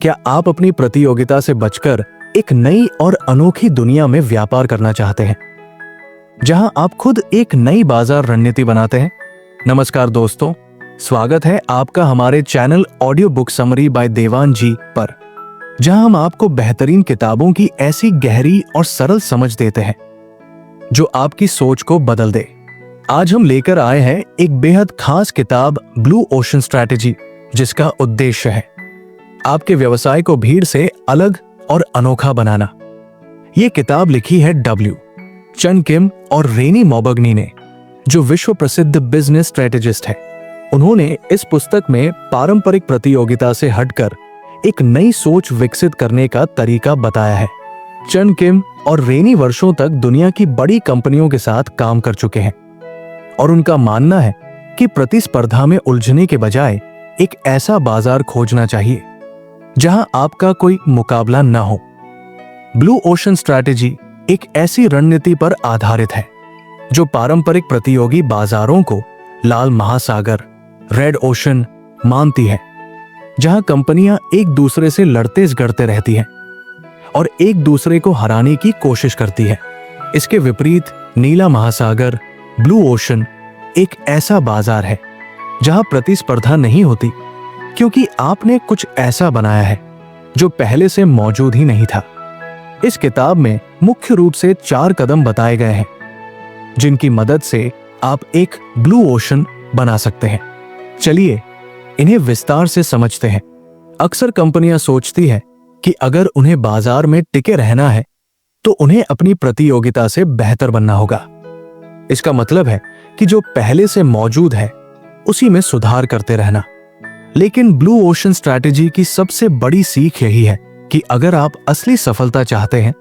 क्या आप अपनी प्रतियोगिता से बचकर एक नई और अनोखी दुनिया में व्यापार करना चाहते हैं, जहां आप खुद एक नई बाजार रणनीति बनाते हैं? नमस्कार दोस्तों, स्वागत है आपका हमारे channel audio book summary by Devan ji पर, जहां हम आपको बेहतरीन किताबों की ऐसी गहरी और सरल समझ देते हैं जो आपकी सोच को बदल दे। आज हम लेकर आए हैं एक बेहद खास किताब, ब्लू ओशन स्ट्रैटेजी, जिसका उद्देश्य है आपके व्यवसाय को भीड़ से अलग और अनोखा बनाना। यह किताब लिखी है डब्ल्यू चं किम और रेनी मोबगनी ने, जो विश्व प्रसिद्ध बिजनेस स्ट्रेटेजिस्ट है। उन्होंने इस पुस्तक में पारंपरिक प्रतियोगिता से हटकर एक नई सोच विकसित करने का तरीका बताया है। चं किम और रेनी वर्षों तक दुनिया की बड़ी कंपनियों के साथ काम कर चुके हैं और उनका मानना है कि प्रतिस्पर्धा में उलझने के बजाय एक ऐसा बाजार खोजना चाहिए जहां आपका कोई मुकाबला न हो। ब्लू ओशन स्ट्रैटेजी एक ऐसी रणनीति पर आधारित है जो पारंपरिक प्रतियोगी बाजारों को लाल महासागर, रेड ओशन मानती है, जहां कंपनियां एक दूसरे से लड़ते झगड़ते रहती हैं और एक दूसरे को हराने की कोशिश करती है। इसके विपरीत नीला महासागर, ब्लू ओशन, एक ऐसा बाजार है जहां प्रतिस्पर्धा नहीं होती, क्योंकि आपने कुछ ऐसा बनाया है जो पहले से मौजूद ही नहीं था। इस किताब में मुख्य रूप से 4 कदम बताए गए हैं जिनकी मदद से आप एक ब्लू ओशन बना सकते हैं। चलिए इन्हें विस्तार से समझते हैं। अक्सर कंपनियां सोचती है कि अगर उन्हें बाजार में टिके रहना है तो उन्हें अपनी प्रतियोगिता से बेहतर बनना होगा। इसका मतलब है कि जो पहले से मौजूद है उसी में सुधार करते रहना। लेकिन ब्लू ओशन स्ट्रैटेजी की सबसे बड़ी सीख यही है कि अगर आप असली सफलता चाहते हैं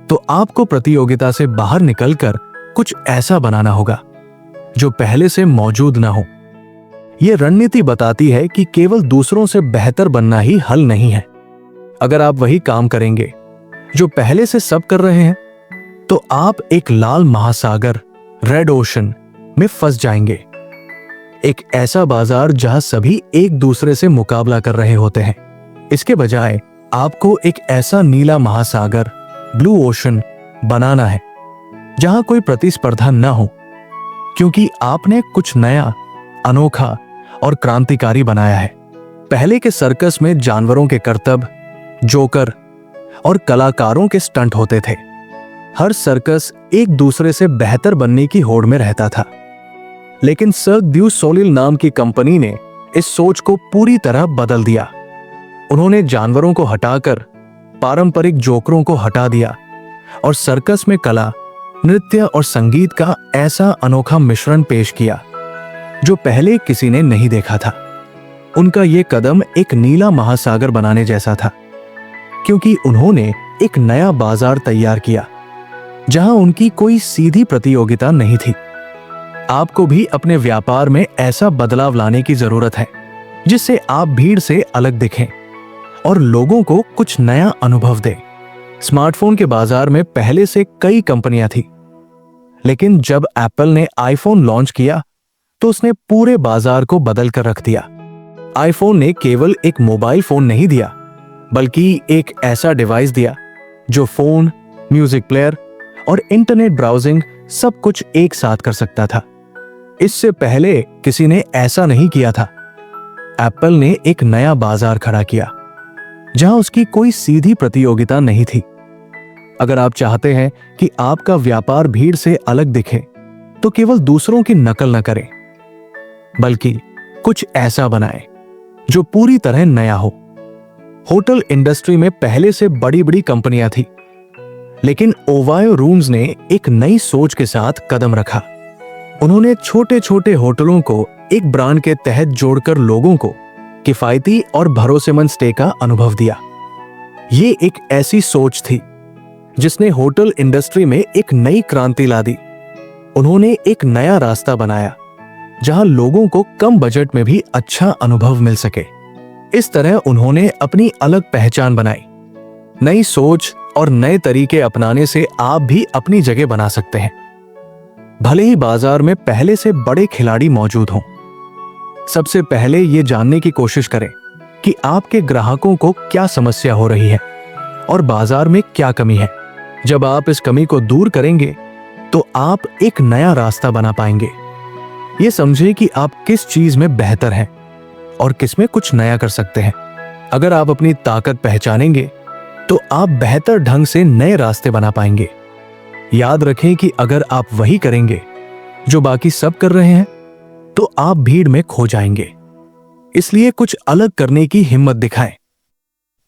तो आपको प्रतियोगिता से बाहर निकलकर कुछ ऐसा बनाना होगा जो पहले से मौजूद ना हो। यह रणनीति बताती है कि केवल दूसरों से बेहतर बनना ही हल नहीं है। अगर आप वही काम करेंगे जो पहले से सब कर रहे हैं तो आप एक लाल महासागर, रेड ओशन में फंस जाएंगे। एक ऐसा बाजार जहां सभी एक दूसरे से मुकाबला कर रहे होते हैं। इसके बजाय आपको एक ऐसा नीला महासागर, ब्लू ओशन बनाना है जहां कोई प्रतिस्पर्धा न हो, क्योंकि आपने कुछ नया, अनोखा और क्रांतिकारी बनाया है। पहले के सर्कस में जानवरों के करतब, जोकर और कलाकारों के स्टंट होते थे। हर सर्कस एक दूसरे से बेहतर बनने की होड़ में रहता था। लेकिन सर्क दू सोलिल नाम की कंपनी ने इस सोच को पूरी तरह बदल दिया। उन्होंने जानवरों को हटाकर पारंपरिक जोकरों को हटा दिया और सर्कस में कला, नृत्य और संगीत का ऐसा अनोखा मिश्रण पेश किया जो पहले किसी ने नहीं देखा था। उनका यह कदम एक नीला महासागर बनाने जैसा था, क्योंकि उन्होंने एक नया बाजार तैयार किया जहां उनकी कोई सीधी प्रतियोगिता नहीं थी। आपको भी अपने व्यापार में ऐसा बदलाव लाने की जरूरत है जिससे आप भीड़ से अलग दिखें और लोगों को कुछ नया अनुभव दें। स्मार्टफोन के बाजार में पहले से कई कंपनियां थी, लेकिन जब एप्पल ने आईफोन लॉन्च किया तो उसने पूरे बाजार को बदल कर रख दिया। आईफोन ने केवल एक मोबाइल फोन नहीं दिया, बल्कि एक ऐसा डिवाइस दिया जो फोन, म्यूजिक प्लेयर और इंटरनेट ब्राउजिंग सब कुछ एक साथ कर सकता था। इससे पहले किसी ने ऐसा नहीं किया था। एप्पल ने एक नया बाजार खड़ा किया जहां उसकी कोई सीधी प्रतियोगिता नहीं थी। अगर आप चाहते हैं कि आपका व्यापार भीड़ से अलग दिखे तो केवल दूसरों की नकल न करें, बल्कि कुछ ऐसा बनाएं जो पूरी तरह नया हो। होटल इंडस्ट्री में पहले से बड़ी बड़ी कंपनियां थी, लेकिन ओवायो रूम्स ने एक नई सोच के साथ कदम रखा। उन्होंने छोटे छोटे होटलों को एक ब्रांड के तहत जोड़कर लोगों को किफायती और भरोसेमंद स्टे का अनुभव दिया। ये एक ऐसी सोच थी जिसने होटल इंडस्ट्री में एक नई क्रांति ला दी। उन्होंने एक नया रास्ता बनाया जहां लोगों को कम बजट में भी अच्छा अनुभव मिल सके। इस तरह उन्होंने अपनी अलग पहचान बनाई। नई सोच और नए तरीके अपनाने से आप भी अपनी जगह बना सकते हैं, भले ही बाजार में पहले से बड़े खिलाड़ी मौजूद हों। सबसे पहले ये जानने की कोशिश करें कि आपके ग्राहकों को क्या समस्या हो रही है और बाजार में क्या कमी है। जब आप इस कमी को दूर करेंगे तो आप एक नया रास्ता बना पाएंगे। ये समझे कि आप किस चीज में बेहतर हैं और किस में कुछ नया कर सकते हैं। अगर आप अपनी ताकत पहचानेंगे तो आप बेहतर ढंग से नए रास्ते बना पाएंगे। याद रखें कि अगर आप वही करेंगे जो बाकी सब कर रहे हैं तो आप भीड़ में खो जाएंगे। इसलिए कुछ अलग करने की हिम्मत दिखाएं।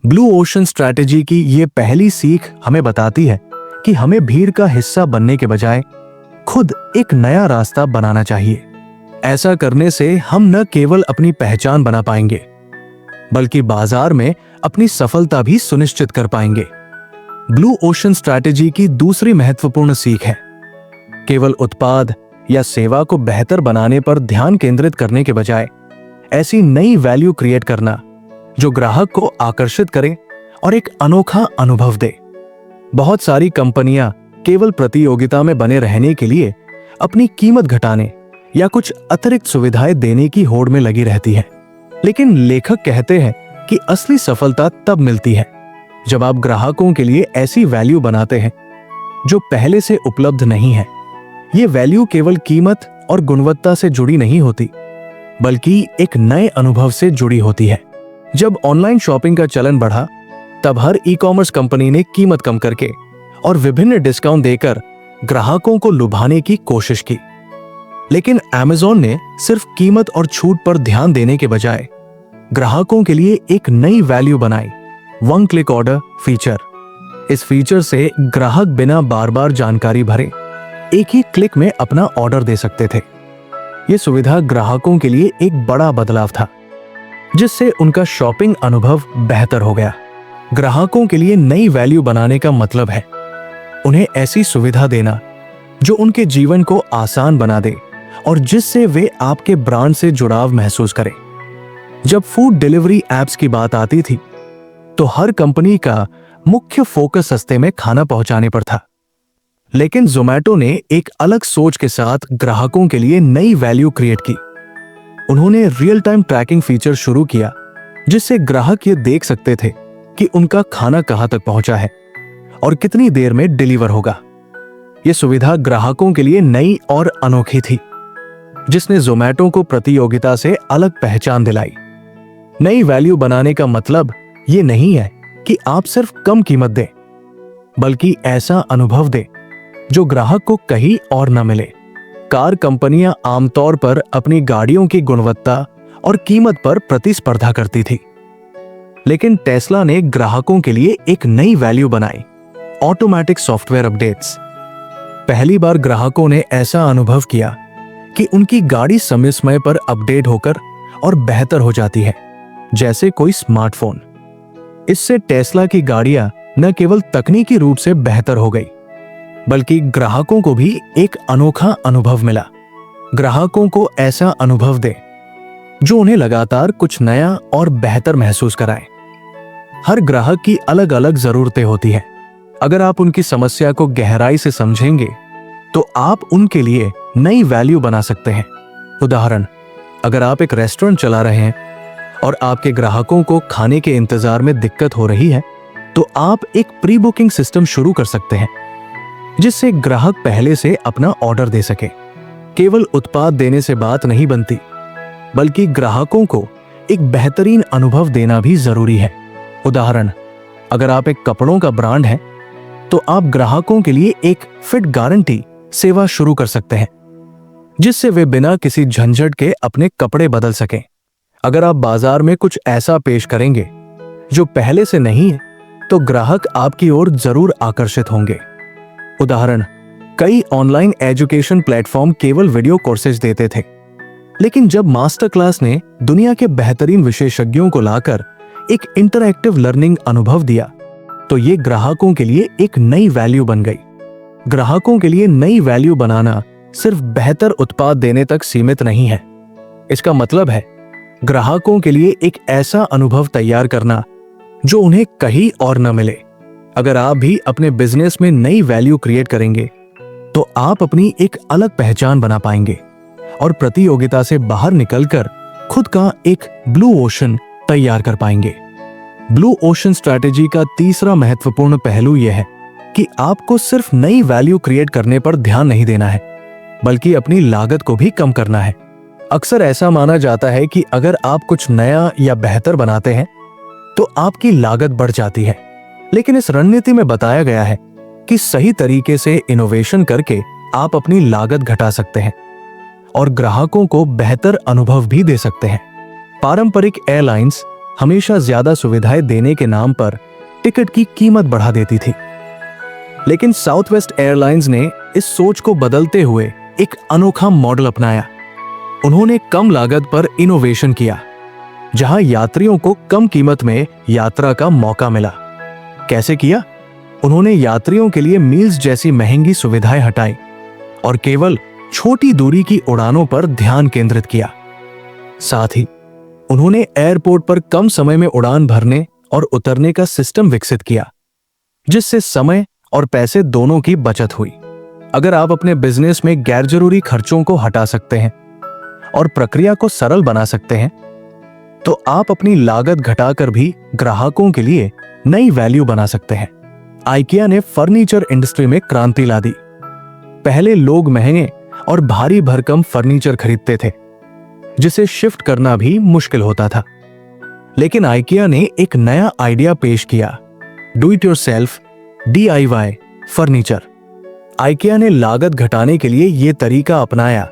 ब्लू ओशन स्ट्रैटेजी की यह पहली सीख हमें बताती है कि हमें भीड़ का हिस्सा बनने के बजाय खुद एक नया रास्ता बनाना चाहिए। ऐसा करने से हम न केवल अपनी पहचान बना पाएंगे बल्कि बाजार में अपनी सफलता भी सुनिश्चित कर पाएंगे। ब्लू ओशन स्ट्रैटेजी की दूसरी महत्वपूर्ण सीख है, केवल उत्पाद या सेवा को बेहतर बनाने पर ध्यान केंद्रित करने के बजाय ऐसी नई वैल्यू क्रिएट करना जो ग्राहक को आकर्षित करे और एक अनोखा अनुभव दे। बहुत सारी कंपनियां केवल प्रतियोगिता में बने रहने के लिए अपनी कीमत घटाने या कुछ अतिरिक्त सुविधाएं देने की होड़ में लगी रहती है। लेकिन लेखक कहते हैं कि असली सफलता तब मिलती है जब आप ग्राहकों के लिए ऐसी वैल्यू बनाते हैं जो पहले से उपलब्ध नहीं है। ये वैल्यू केवल कीमत और गुणवत्ता से जुड़ी नहीं होती बल्कि एक नए अनुभव से जुड़ी होती है। जब ऑनलाइन शॉपिंग का चलन बढ़ा तब हर ई-कॉमर्स कंपनी ने कीमत कम करके और विभिन्न डिस्काउंट देकर ग्राहकों को लुभाने की कोशिश की। लेकिन Amazon ने सिर्फ कीमत और छूट पर ध्यान देने के बजाय ग्राहकों के लिए एक नई वैल्यू बनाई, वन क्लिक ऑर्डर फीचर। इस फीचर से ग्राहक बिना बार बार जानकारी भरे एक ही क्लिक में अपना ऑर्डर दे सकते थे। यह सुविधा ग्राहकों के लिए एक बड़ा बदलाव था जिससे उनका शॉपिंग अनुभव बेहतर हो गया। ग्राहकों के लिए नई वैल्यू बनाने का मतलब है उन्हें ऐसी सुविधा देना जो उनके जीवन को आसान बना दे और जिससे वे आपके ब्रांड से जुड़ाव महसूस करें। जब फूड डिलीवरी एप्स की बात आती थी तो हर कंपनी का मुख्य फोकस सस्ते में खाना पहुंचाने पर था। लेकिन Zomato ने एक अलग सोच के साथ ग्राहकों के लिए नई वैल्यू क्रिएट की। उन्होंने रियल टाइम ट्रैकिंग फीचर शुरू किया जिससे ग्राहक ये देख सकते थे कि उनका खाना कहां तक पहुंचा है और कितनी देर में डिलीवर होगा। यह सुविधा ग्राहकों के लिए नई और अनोखी थी जिसने Zomato को प्रतियोगिता से अलग पहचान दिलाई। नई वैल्यू बनाने का मतलब ये नहीं है कि आप सिर्फ कम कीमत दें बल्कि ऐसा अनुभव दें जो ग्राहक को कहीं और न मिले। कार कंपनियां आमतौर पर अपनी गाड़ियों की गुणवत्ता और कीमत पर प्रतिस्पर्धा करती थी, लेकिन टेस्ला ने ग्राहकों के लिए एक नई वैल्यू बनाई, ऑटोमेटिक सॉफ्टवेयर अपडेट्स। पहली बार ग्राहकों ने ऐसा अनुभव किया कि उनकी गाड़ी समय समय पर अपडेट होकर और बेहतर हो जाती है, जैसे कोई स्मार्टफोन। इससे टेस्ला की गाड़ियां न केवल तकनीकी रूप से बेहतर हो गई बल्कि ग्राहकों को भी एक अनोखा अनुभव मिला। ग्राहकों को ऐसा अनुभव दे जो उन्हें लगातार कुछ नया और बेहतर महसूस कराए। हर ग्राहक की अलग अलग जरूरतें होती हैं। अगर आप उनकी समस्या को गहराई से समझेंगे तो आप उनके लिए नई वैल्यू बना सकते हैं। उदाहरण, अगर आप एक रेस्टोरेंट चला रहे हैं और आपके ग्राहकों को खाने के इंतजार में दिक्कत हो रही है तो आप एक प्री बुकिंग सिस्टम शुरू कर सकते हैं जिससे ग्राहक पहले से अपना ऑर्डर दे सके। केवल उत्पाद देने से बात नहीं बनती बल्कि ग्राहकों को एक बेहतरीन अनुभव देना भी जरूरी है। उदाहरण, अगर आप एक कपड़ों का ब्रांड हैं तो आप ग्राहकों के लिए एक फिट गारंटी सेवा शुरू कर सकते हैं जिससे वे बिना किसी झंझट के अपने कपड़े बदल सकें। अगर आप बाजार में कुछ ऐसा पेश करेंगे जो पहले से नहीं है तो ग्राहक आपकी ओर जरूर आकर्षित होंगे। उदाहरण, कई ऑनलाइन एजुकेशन प्लेटफॉर्म केवल वीडियो कोर्सेज देते थे, लेकिन जब मास्टर क्लास ने दुनिया के बेहतरीन विशेषज्ञों को लाकर एक इंटरैक्टिव लर्निंग अनुभव दिया तो ये ग्राहकों के लिए एक नई वैल्यू बन गई। ग्राहकों के लिए नई वैल्यू बनाना सिर्फ बेहतर उत्पाद देने तक सीमित नहीं है। इसका मतलब है ग्राहकों के लिए एक ऐसा अनुभव तैयार करना जो उन्हें कहीं और न मिले। अगर आप भी अपने बिजनेस में नई वैल्यू क्रिएट करेंगे तो आप अपनी एक अलग पहचान बना पाएंगे और प्रतियोगिता से बाहर निकलकर खुद का एक ब्लू ओशन तैयार कर पाएंगे। ब्लू ओशन स्ट्रैटेजी का तीसरा महत्वपूर्ण पहलू यह है कि आपको सिर्फ नई वैल्यू क्रिएट करने पर ध्यान नहीं देना है, बल्कि अपनी लागत को भी कम करना है। अक्सर ऐसा माना जाता है कि अगर आप कुछ नया या बेहतर बनाते हैं तो आपकी लागत बढ़ जाती है, लेकिन इस रणनीति में बताया गया है कि सही तरीके से इनोवेशन करके आप अपनी लागत घटा सकते हैं और ग्राहकों को बेहतर अनुभव भी दे सकते हैं। पारंपरिक एयरलाइंस हमेशा ज्यादा सुविधाएं देने के नाम पर टिकट की कीमत बढ़ा देती थी, लेकिन साउथवेस्ट एयरलाइंस ने इस सोच को बदलते हुए एक अनोखा मॉडल अपनाया। उन्होंने कम लागत पर इनोवेशन किया, जहां यात्रियों को कम कीमत में यात्रा का मौका मिला। कैसे किया? उन्होंने यात्रियों के लिए मील्स जैसी महंगी सुविधाएं हटाई और केवल छोटी दूरी की उड़ानों पर ध्यान केंद्रित किया। साथ ही उन्होंने एयरपोर्ट पर कम समय में उड़ान भरने और उतरने का सिस्टम विकसित किया, जिससे समय और पैसे दोनों की बचत हुई। अगर आप अपने बिजनेस में गैर जरूरी खर्चों को हटा सकते हैं और प्रक्रिया को सरल बना सकते हैं, तो आप अपनी लागत घटाकर भी ग्राहकों के लिए नई वैल्यू बना सकते हैं। आइकिया ने फर्नीचर इंडस्ट्री में क्रांति ला दी। पहले लोग महंगे और भारी भरकम फर्नीचर खरीदते थे, जिसे शिफ्ट करना भी मुश्किल होता था। लेकिन आइकिया ने एक नया आइडिया पेश किया, do it yourself DIY furniture. IKEA ने लागत घटाने के लिए यह तरीका अपनाया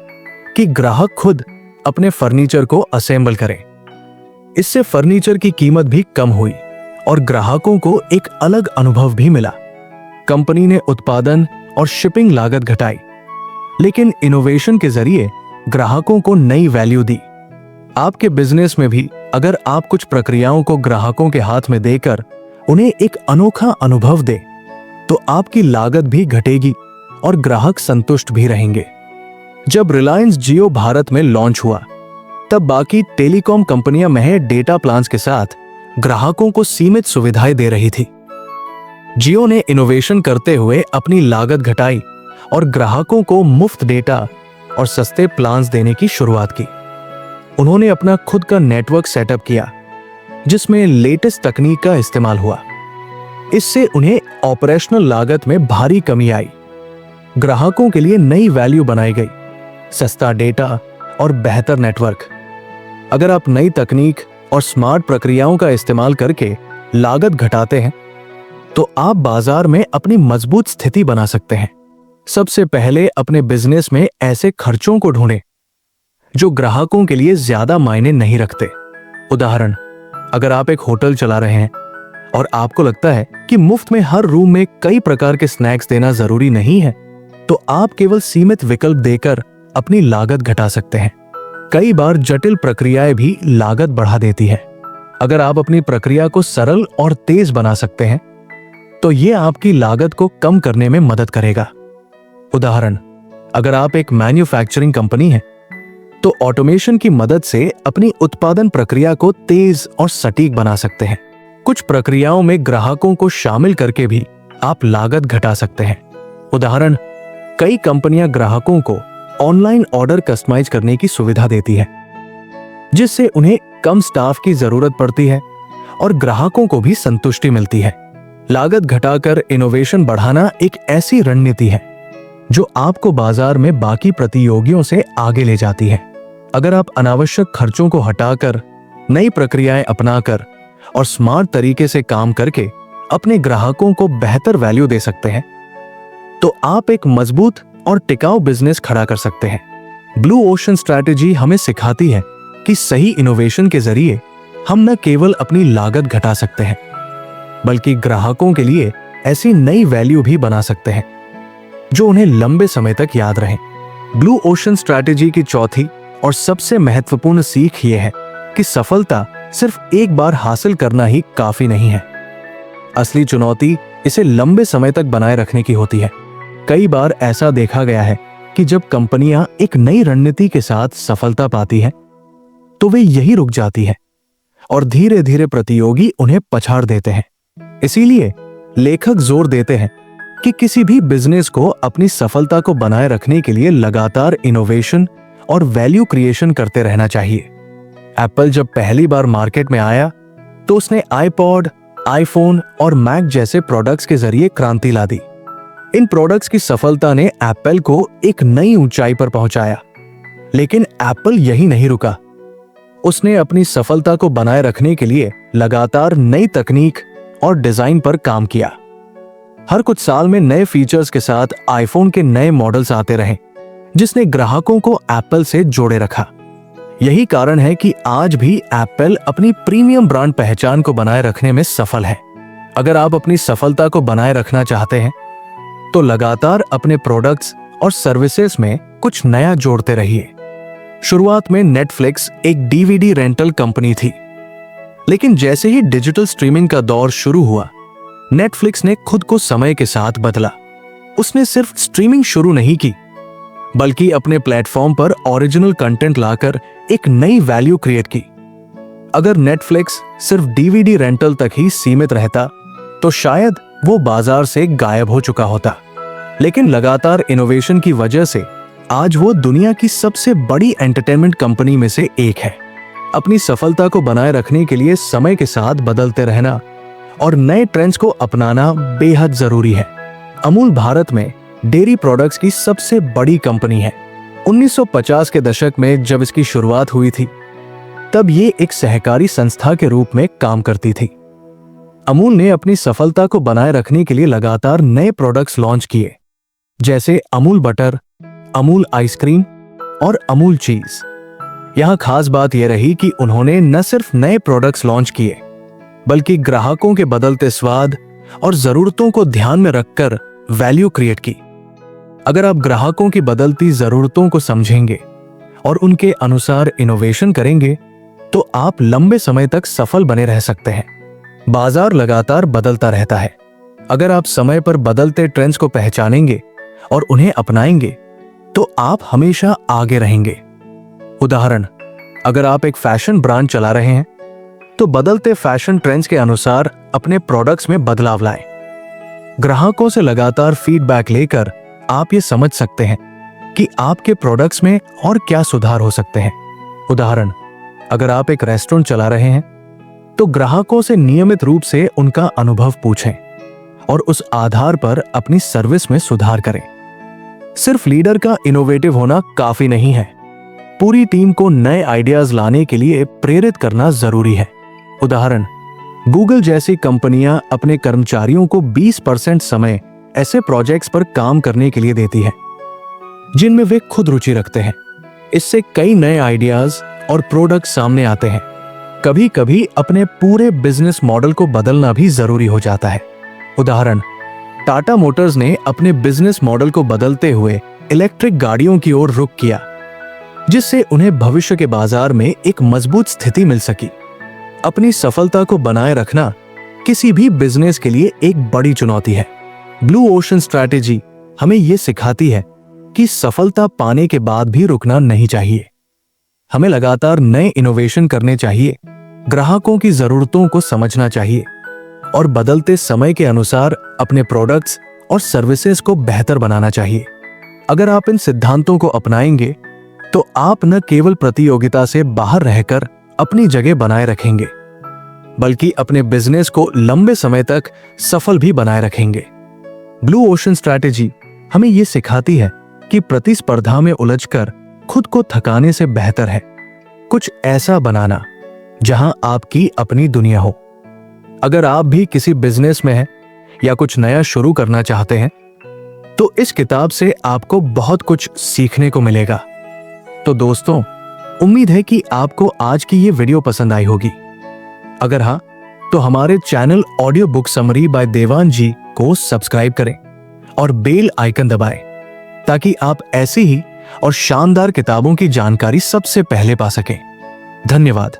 कि ग्राहक खुद अपने फर्नीचर को असेंबल करें। इससे फर्नीचर की कीमत भी कम हुई और ग्राहकों को एक अलग अनुभव भी मिला। कंपनी ने उत्पादन और शिपिंग लागत घटाई, लेकिन इनोवेशन के जरिए ग्राहकों को नई वैल्यू दी। आपके बिजनेस में भी अगर आप कुछ प्रक्रियाओं को ग्राहकों के हाथ में देकर उन्हें एक अनोखा अनुभव दे, तो आपकी लागत भी घटेगी और ग्राहक संतुष्ट भी रहेंगे। जब रिलायंस जियो भारत में लॉन्च हुआ, तब बाकी टेलीकॉम कंपनियां महज डेटा प्लान्स के साथ ग्राहकों को सीमित सुविधाएं दे रही थी। जियो ने इनोवेशन करते हुए अपनी लागत घटाई और ग्राहकों को मुफ्त डेटा और सस्ते प्लान्स देने की शुरुआत की। उन्होंने अपना खुद का नेटवर्क सेटअप किया, जिसमें लेटेस्ट तकनीक का इस्तेमाल हुआ। इससे उन्हें ऑपरेशनल लागत में भारी कमी आई। ग्राहकों के लिए नई वैल्यू बनाई गई, सस्ता डेटा और बेहतर नेटवर्क। अगर आप नई तकनीक और स्मार्ट प्रक्रियाओं का इस्तेमाल करके लागत घटाते हैं, तो आप बाजार में अपनी मजबूत स्थिति बना सकते हैं। सबसे पहले अपने बिजनेस में ऐसे खर्चों को ढूंढें जो ग्राहकों के लिए ज्यादा मायने नहीं रखते। उदाहरण, अगर आप एक होटल चला रहे हैं और आपको लगता है कि मुफ्त में हर रूम में कई प्रकार के स्नैक्स देना जरूरी नहीं है, तो आप केवल सीमित विकल्प देकर अपनी लागत घटा सकते हैं। कई बार जटिल प्रक्रियाएं भी लागत बढ़ा देती है। अगर आप अपनी प्रक्रिया को सरल और तेज बना सकते हैं, तो यह आपकी लागत को कम करने में मदद करेगा। उदाहरण, अगर आप एक मैन्युफैक्चरिंग कंपनी है, तो ऑटोमेशन की मदद से अपनी उत्पादन प्रक्रिया को तेज और सटीक बना सकते हैं। कुछ प्रक्रियाओं में ग्राहकों को शामिल करके भी आप लागत घटा सकते हैं। उदाहरण, कई कंपनियां ग्राहकों को ऑनलाइन ऑर्डर कस्टमाइज करने की सुविधा देती है, जिससे उन्हें कम स्टाफ की जरूरत पड़ती है और ग्राहकों को भी संतुष्टि मिलती है। लागत घटाकर इनोवेशन बढ़ाना एक ऐसी रणनीति है जो आपको बाजार में बाकी प्रतियोगियों से आगे ले जाती है। अगर आप अनावश्यक खर्चों को हटाकर नई प्रक्रियाएं अपनाकर और स्मार्ट तरीके से काम करके अपने ग्राहकों को बेहतर वैल्यू दे सकते हैं, तो आप एक मजबूत और टिकाऊ बिजनेस खड़ा कर सकते हैं। ब्लू ओशन स्ट्रैटेजी हमें सिखाती है कि सही इनोवेशन के जरिए हम न केवल अपनी लागत घटा सकते हैं, बल्कि ग्राहकों के लिए ऐसी नई वैल्यू भी बना सकते हैं जो उन्हें लंबे समय तक याद रहे। ब्लू ओशन स्ट्रैटेजी की चौथी और सबसे महत्वपूर्ण सीख यह है कि सफलता सिर्फ एक बार हासिल करना ही काफी नहीं है। असली चुनौती इसे लंबे समय तक बनाए रखने की होती है। कई बार ऐसा देखा गया है कि जब कंपनियां एक नई रणनीति के साथ सफलता पाती हैं, तो वे यही रुक जाती हैं और धीरे धीरे प्रतियोगी उन्हें पछाड़ देते हैं। इसीलिए लेखक जोर देते हैं कि किसी भी बिजनेस को अपनी सफलता को बनाए रखने के लिए लगातार इनोवेशन और वैल्यू क्रिएशन करते रहना चाहिए। एप्पल जब पहली बार मार्केट में आया तो उसने आईपॉड, आईफोन और मैक जैसे प्रोडक्ट्स के जरिए क्रांति ला दी। इन प्रोडक्ट्स की सफलता ने एप्पल को एक नई ऊंचाई पर पहुंचाया। लेकिन एप्पल यही नहीं रुका। उसने अपनी सफलता को बनाए रखने के लिए लगातार नई तकनीक और डिजाइन पर काम किया। हर कुछ साल में नए फीचर्स के साथ आईफोन के नए मॉडल्स आते रहे, जिसने ग्राहकों को एप्पल से जोड़े रखा। यही कारण है कि आज भी एप्पल अपनी प्रीमियम ब्रांड पहचान को बनाए रखने में सफल है। अगर आप अपनी सफलता को बनाए रखना चाहते हैं तो लगातार अपने प्रोडक्ट्स और सर्विसेज में कुछ नया जोड़ते रहिए। शुरुआत में नेटफ्लिक्स एक डीवीडी रेंटल कंपनी थी, लेकिन जैसे ही डिजिटल स्ट्रीमिंग का दौर शुरू हुआ, नेटफ्लिक्स ने खुद को समय के साथ बदला। उसने सिर्फ स्ट्रीमिंग शुरू नहीं की, बल्कि अपने प्लेटफॉर्म पर ओरिजिनल कंटेंट लाकर एक नई वैल्यू क्रिएट की। अगर नेटफ्लिक्स सिर्फ डीवीडी रेंटल तक ही सीमित रहता तो शायद वो बाजार से गायब हो चुका होता। लेकिन लगातार इनोवेशन की वजह से आज वो दुनिया की सबसे बड़ी एंटरटेनमेंट कंपनी में से एक है। अपनी सफलता को बनाए रखने के लिए समय के साथ बदलते रहना और नए ट्रेंड्स को अपनाना बेहद जरूरी है। अमूल भारत में डेयरी प्रोडक्ट्स की सबसे बड़ी कंपनी है। 1950 के दशक में जब इसकी शुरुआत हुई थी, तब ये एक सहकारी संस्था के रूप में काम करती थी। अमूल ने अपनी सफलता को बनाए रखने के लिए लगातार नए प्रोडक्ट्स लॉन्च किए, जैसे अमूल बटर, अमूल आइसक्रीम और अमूल चीज। यहां खास बात यह रही कि उन्होंने न सिर्फ नए प्रोडक्ट्स लॉन्च किए, बल्कि ग्राहकों के बदलते स्वाद और जरूरतों को ध्यान में रखकर वैल्यू क्रिएट की। अगर आप ग्राहकों की बदलती जरूरतों को समझेंगे और उनके अनुसार इनोवेशन करेंगे तो आप लंबे समय तक सफल बने रह सकते हैं। बाजार लगातार बदलता रहता है। अगर आप समय पर बदलते ट्रेंड्स को पहचानेंगे और उन्हें अपनाएंगे तो आप हमेशा आगे रहेंगे। उदाहरण, अगर आप एक फैशन ब्रांड चला रहे हैं तो बदलते फैशन ट्रेंड्स के अनुसार अपने प्रोडक्ट्स में बदलाव लाएं। ग्राहकों से लगातार फीडबैक लेकर आप ये समझ सकते हैं कि आपके प्रोडक्ट्स में और क्या सुधार हो सकते हैं। उदाहरण, अगर आप एक रेस्टोरेंट चला रहे हैं तो ग्राहकों से नियमित रूप से उनका अनुभव पूछें और उस आधार पर अपनी सर्विस में सुधार करें। सिर्फ लीडर का इनोवेटिव होना काफी नहीं है, पूरी टीम को नए आइडियाज लाने के लिए प्रेरित करना जरूरी है। उदाहरण, गूगल जैसी कंपनियां अपने कर्मचारियों को 20% समय ऐसे प्रोजेक्ट्स पर काम करने के लिए देती है जिनमें वे खुद रुचि रखते हैं। इससे कई नए आइडियाज और प्रोडक्ट सामने आते हैं। कभी कभी अपने पूरे बिजनेस मॉडल को बदलना भी जरूरी हो जाता है। उदाहरण, टाटा मोटर्स ने अपने बिजनेस मॉडल को बदलते हुए इलेक्ट्रिक गाड़ियों की ओर रुख किया, जिससे उन्हें भविष्य के बाजार में एक मजबूत स्थिति मिल सकी। अपनी सफलता को बनाए रखना किसी भी बिजनेस के लिए एक बड़ी चुनौती है। ब्लू ओशन स्ट्रैटेजी हमें यह सिखाती है कि सफलता पाने के बाद भी रुकना नहीं चाहिए। हमें लगातार नए इनोवेशन करने चाहिए, ग्राहकों की जरूरतों को समझना चाहिए और बदलते समय के अनुसार अपने प्रोडक्ट्स और सर्विसेज को बेहतर बनाना चाहिए। अगर आप इन सिद्धांतों को अपनाएंगे तो आप न केवल प्रतियोगिता से बाहर रहकर अपनी जगह बनाए रखेंगे, बल्कि अपने बिजनेस को लंबे समय तक सफल भी बनाए रखेंगे। ब्लू ओशन स्ट्रैटेजी हमें यह सिखाती है कि प्रतिस्पर्धा में उलझकर खुद को थकाने से बेहतर है कुछ ऐसा बनाना जहां आपकी अपनी दुनिया हो। अगर आप भी किसी बिजनेस में हैं या कुछ नया शुरू करना चाहते हैं तो इस किताब से आपको बहुत कुछ सीखने को मिलेगा। तो दोस्तों, उम्मीद है कि आपको आज की ये वीडियो पसंद आई होगी। अगर हाँ, तो हमारे channel audio book summary by Devan ji को सब्सक्राइब करें और बेल आइकन दबाएं ताकि आप ऐसी ही और शानदार किताबों की जानकारी सबसे पहले पा सकें। धन्यवाद।